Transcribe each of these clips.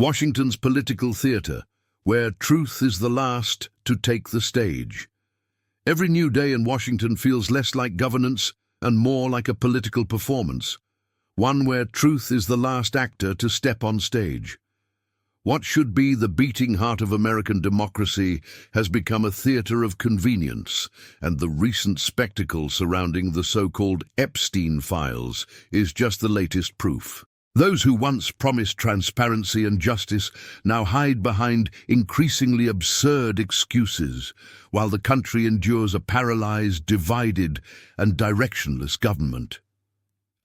Washington's political theater, where truth is the last to take the stage. Every new day in Washington feels less like governance and more like a political performance, one where truth is the last actor to step on stage. What should be the beating heart of American democracy has become a theater of convenience, and the recent spectacle surrounding the so-called Epstein files is just the latest proof. Those who once promised transparency and justice now hide behind increasingly absurd excuses, while the country endures a paralyzed, divided, and directionless government.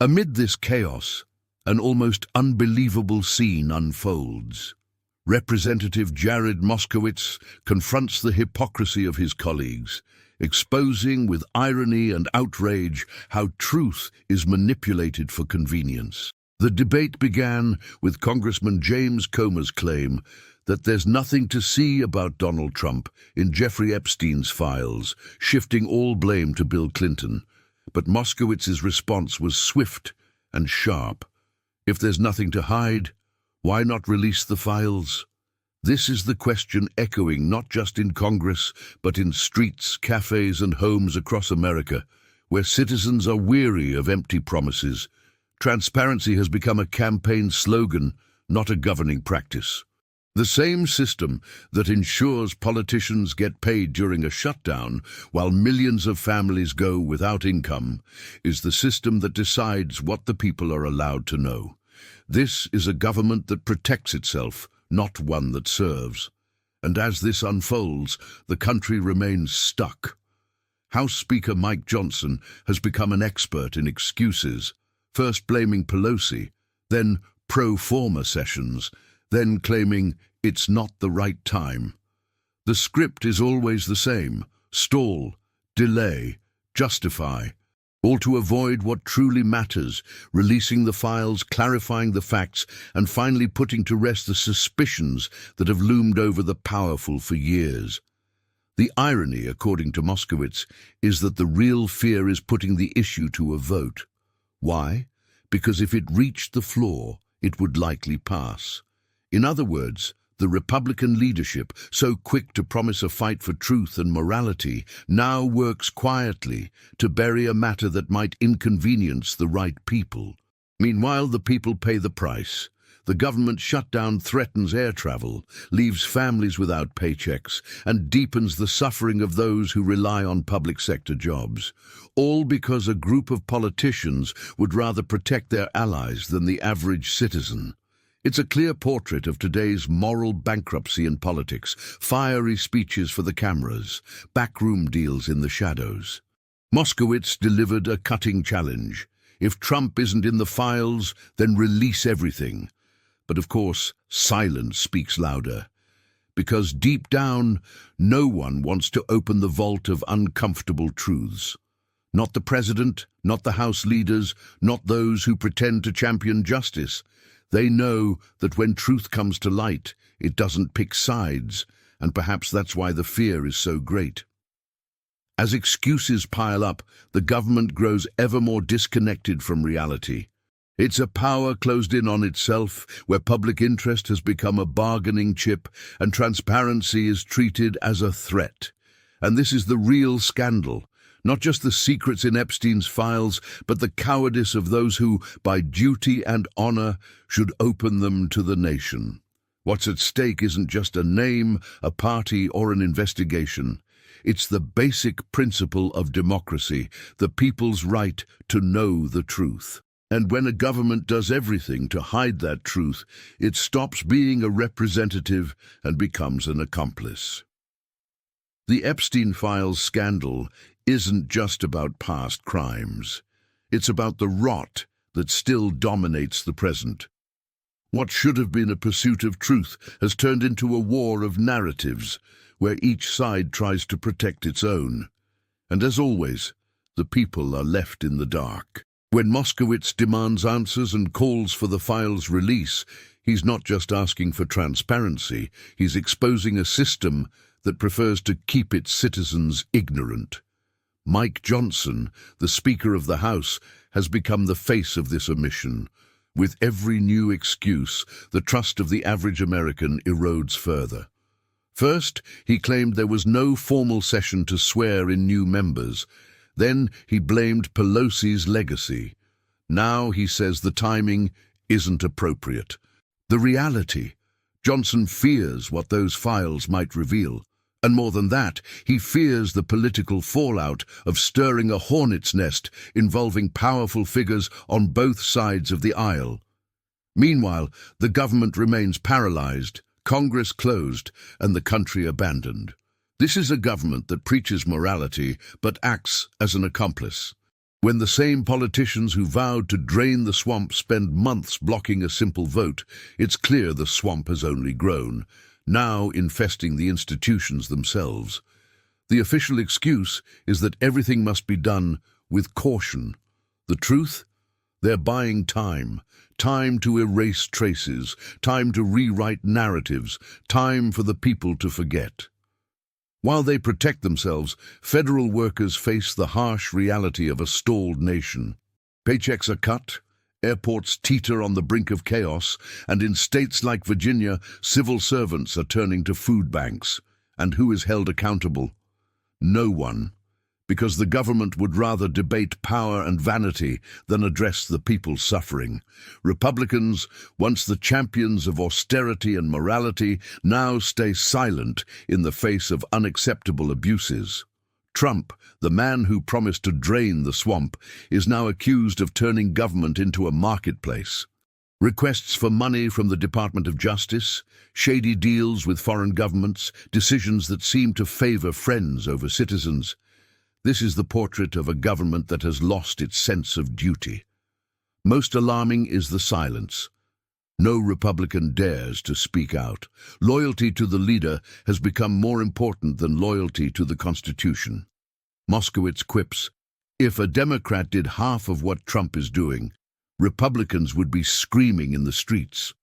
Amid this chaos, an almost unbelievable scene unfolds. Representative Jared Moskowitz confronts the hypocrisy of his colleagues, exposing with irony and outrage how truth is manipulated for convenience. The debate began with Congressman James Comer's claim that there's nothing to see about Donald Trump in Jeffrey Epstein's files, shifting all blame to Bill Clinton. But Moskowitz's response was swift and sharp. If there's nothing to hide, why not release the files? This is the question echoing not just in Congress, but in streets, cafes, and homes across America, where citizens are weary of empty promises. Transparency has become a campaign slogan, not a governing practice. The same system that ensures politicians get paid during a shutdown while millions of families go without income is the system that decides what the people are allowed to know. This is a government that protects itself, not one that serves. And as this unfolds, the country remains stuck. House Speaker Mike Johnson has become an expert in excuses, first blaming Pelosi, then pro forma Sessions, then claiming it's not the right time. The script is always the same: stall, delay, justify, all to avoid what truly matters, releasing the files, clarifying the facts, and finally putting to rest the suspicions that have loomed over the powerful for years. The irony, according to Moskowitz, is that the real fear is putting the issue to a vote. Why? Because if it reached the floor, it would likely pass. In other words, the Republican leadership, so quick to promise a fight for truth and morality, now works quietly to bury a matter that might inconvenience the right people. Meanwhile, the people pay the price. The government shutdown threatens air travel, leaves families without paychecks, and deepens the suffering of those who rely on public sector jobs. All because a group of politicians would rather protect their allies than the average citizen. It's a clear portrait of today's moral bankruptcy in politics: fiery speeches for the cameras, backroom deals in the shadows. Moskowitz delivered a cutting challenge. If Trump isn't in the files, then release everything. But of course, silence speaks louder. Because deep down, no one wants to open the vault of uncomfortable truths. Not the president, not the House leaders, not those who pretend to champion justice. They know that when truth comes to light, it doesn't pick sides, and perhaps that's why the fear is so great. As excuses pile up, the government grows ever more disconnected from reality. It's a power closed in on itself, where public interest has become a bargaining chip and transparency is treated as a threat. And this is the real scandal. Not just the secrets in Epstein's files, but the cowardice of those who, by duty and honor, should open them to the nation. What's at stake isn't just a name, a party, or an investigation. It's the basic principle of democracy, the people's right to know the truth. And when a government does everything to hide that truth, it stops being a representative and becomes an accomplice. The Epstein files scandal isn't just about past crimes. It's about the rot that still dominates the present. What should have been a pursuit of truth has turned into a war of narratives, where each side tries to protect its own. And as always, the people are left in the dark. When Moskowitz demands answers and calls for the files' release, he's not just asking for transparency, he's exposing a system that prefers to keep its citizens ignorant. Mike Johnson, the Speaker of the House, has become the face of this omission, With every new excuse, the trust of the average American erodes further. First, he claimed there was no formal session to swear in new members. Then he blamed Pelosi's legacy. Now he says the timing isn't appropriate. The reality: Johnson fears what those files might reveal. And more than that, he fears the political fallout of stirring a hornet's nest involving powerful figures on both sides of the aisle. Meanwhile, the government remains paralyzed, Congress closed, and the country abandoned. This is a government that preaches morality but acts as an accomplice. When the same politicians who vowed to drain the swamp spend months blocking a simple vote, it's clear the swamp has only grown, now infesting the institutions themselves. The official excuse is that everything must be done with caution. The truth? They're buying time. Time to erase traces, time to rewrite narratives, time for the people to forget. While they protect themselves, federal workers face the harsh reality of a stalled nation. Paychecks are cut, airports teeter on the brink of chaos, and in states like Virginia, civil servants are turning to food banks. And who is held accountable? No one, because the government would rather debate power and vanity than address the people's suffering. Republicans, once the champions of austerity and morality, now stay silent in the face of unacceptable abuses. Trump, the man who promised to drain the swamp, is now accused of turning government into a marketplace. Requests for money from the Department of Justice, shady deals with foreign governments, decisions that seem to favor friends over citizens. This is the portrait of a government that has lost its sense of duty. Most alarming is the silence. No Republican dares to speak out. Loyalty to the leader has become more important than loyalty to the Constitution. Moskowitz quips, "If a Democrat did half of what Trump is doing, Republicans would be screaming in the streets."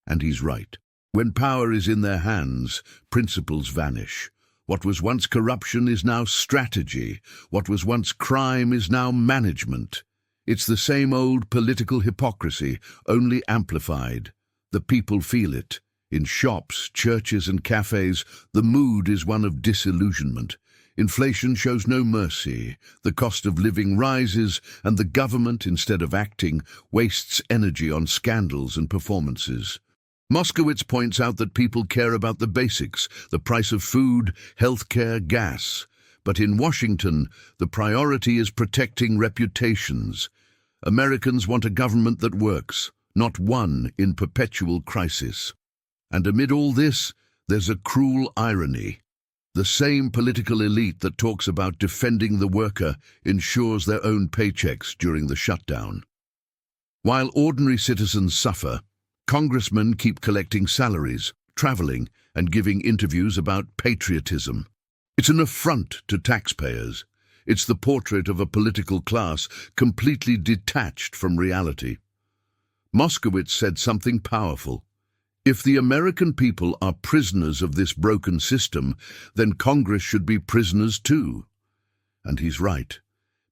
And he's right. When power is in their hands, principles vanish. What was once corruption is now strategy. What was once crime is now management. It's the same old political hypocrisy, only amplified. The people feel it. In shops, churches, and cafes, the mood is one of disillusionment. Inflation shows no mercy. The cost of living rises, and the government, instead of acting, wastes energy on scandals and performances. Moskowitz points out that people care about the basics, the price of food, healthcare, gas. But in Washington, the priority is protecting reputations. Americans want a government that works, not one in perpetual crisis. And amid all this, there's a cruel irony. The same political elite that talks about defending the worker ensures their own paychecks during the shutdown. While ordinary citizens suffer, congressmen keep collecting salaries, traveling, and giving interviews about patriotism. It's an affront to taxpayers. It's the portrait of a political class completely detached from reality. Moskowitz said something powerful. If the American people are prisoners of this broken system, then Congress should be prisoners too. And he's right.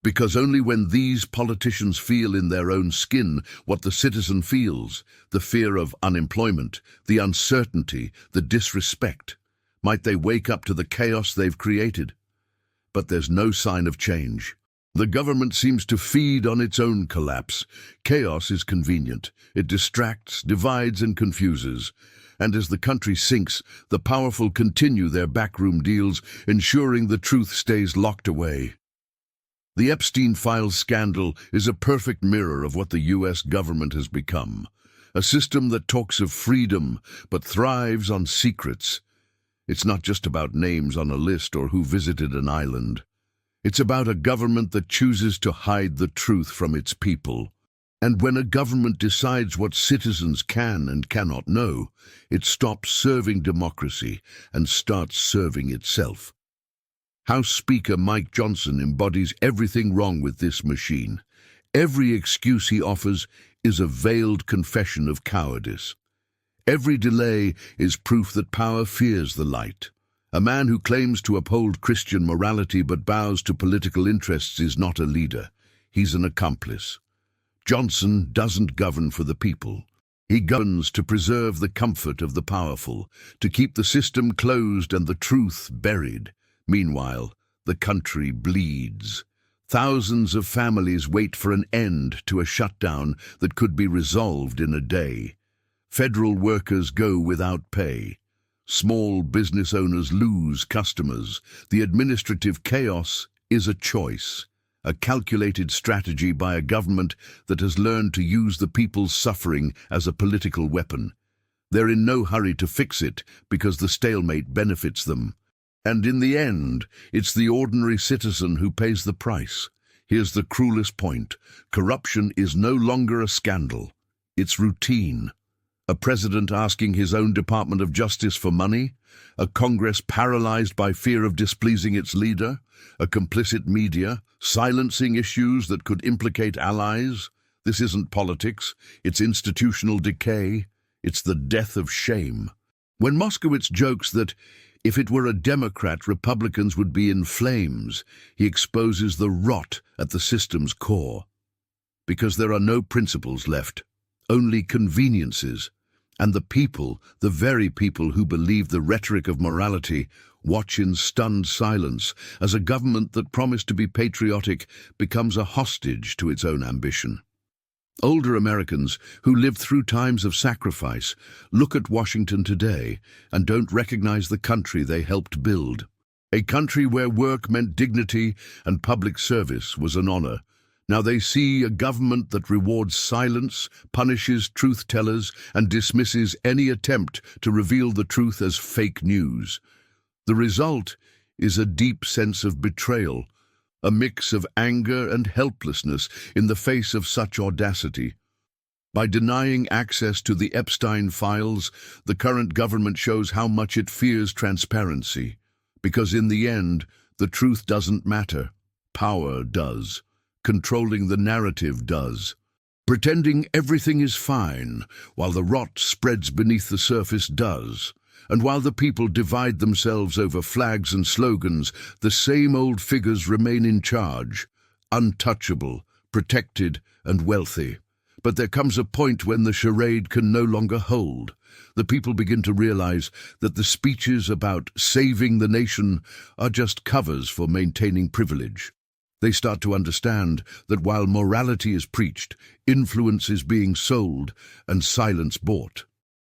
Because only when these politicians feel in their own skin what the citizen feels, the fear of unemployment, the uncertainty, the disrespect, might they wake up to the chaos they've created. But there's no sign of change. The government seems to feed on its own collapse. Chaos is convenient. It distracts, divides, and confuses. And as the country sinks, the powerful continue their backroom deals, ensuring the truth stays locked away. The Epstein files scandal is a perfect mirror of what the U.S. government has become. A system that talks of freedom, but thrives on secrets. It's not just about names on a list or who visited an island. It's about a government that chooses to hide the truth from its people. And when a government decides what citizens can and cannot know, it stops serving democracy and starts serving itself. House Speaker Mike Johnson embodies everything wrong with this machine. Every excuse he offers is a veiled confession of cowardice. Every delay is proof that power fears the light. A man who claims to uphold Christian morality but bows to political interests is not a leader. He's an accomplice. Johnson doesn't govern for the people. He governs to preserve the comfort of the powerful, to keep the system closed and the truth buried. Meanwhile, the country bleeds. Thousands of families wait for an end to a shutdown that could be resolved in a day. Federal workers go without pay. Small business owners lose customers. The administrative chaos is a choice, a calculated strategy by a government that has learned to use the people's suffering as a political weapon. They're in no hurry to fix it because the stalemate benefits them. And in the end, it's the ordinary citizen who pays the price. Here's the cruelest point. Corruption is no longer a scandal. It's routine. A president asking his own Department of Justice for money? A Congress paralyzed by fear of displeasing its leader? A complicit media silencing issues that could implicate allies? This isn't politics. It's institutional decay. It's the death of shame. When Moskowitz jokes that if it were a Democrat, Republicans would be in flames, he exposes the rot at the system's core. Because there are no principles left, only conveniences. And the people, the very people who believe the rhetoric of morality, watch in stunned silence as a government that promised to be patriotic becomes a hostage to its own ambition. Older Americans who lived through times of sacrifice look at Washington today and don't recognize the country they helped build. A country where work meant dignity and public service was an honor. Now they see a government that rewards silence, punishes truth-tellers, and dismisses any attempt to reveal the truth as fake news. The result is a deep sense of betrayal, a mix of anger and helplessness in the face of such audacity. By denying access to the Epstein files, the current government shows how much it fears transparency. Because in the end, the truth doesn't matter. Power does. Controlling the narrative does. Pretending everything is fine, while the rot spreads beneath the surface does. And while the people divide themselves over flags and slogans, the same old figures remain in charge, untouchable, protected, and wealthy. But there comes a point when the charade can no longer hold. The people begin to realize that the speeches about saving the nation are just covers for maintaining privilege. They start to understand that while morality is preached, influence is being sold and silence bought.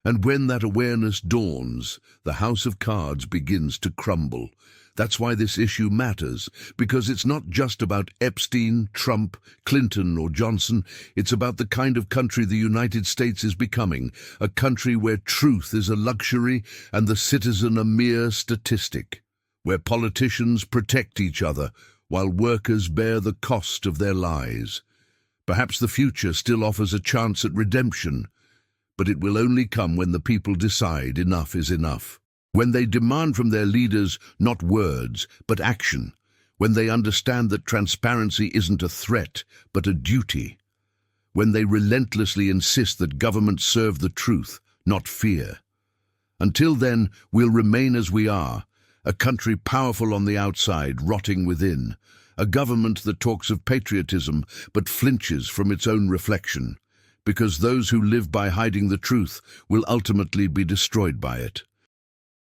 And when that awareness dawns, the house of cards begins to crumble. That's why this issue matters, because it's not just about Epstein, Trump, Clinton, or Johnson. It's about the kind of country the United States is becoming, a country where truth is a luxury and the citizen a mere statistic, where politicians protect each other while workers bear the cost of their lies. Perhaps the future still offers a chance at redemption, but it will only come when the people decide enough is enough. When they demand from their leaders not words, but action. When they understand that transparency isn't a threat, but a duty. When they relentlessly insist that governments serve the truth, not fear. Until then, we'll remain as we are, a country powerful on the outside, rotting within. A government that talks of patriotism, but flinches from its own reflection. Because those who live by hiding the truth will ultimately be destroyed by it.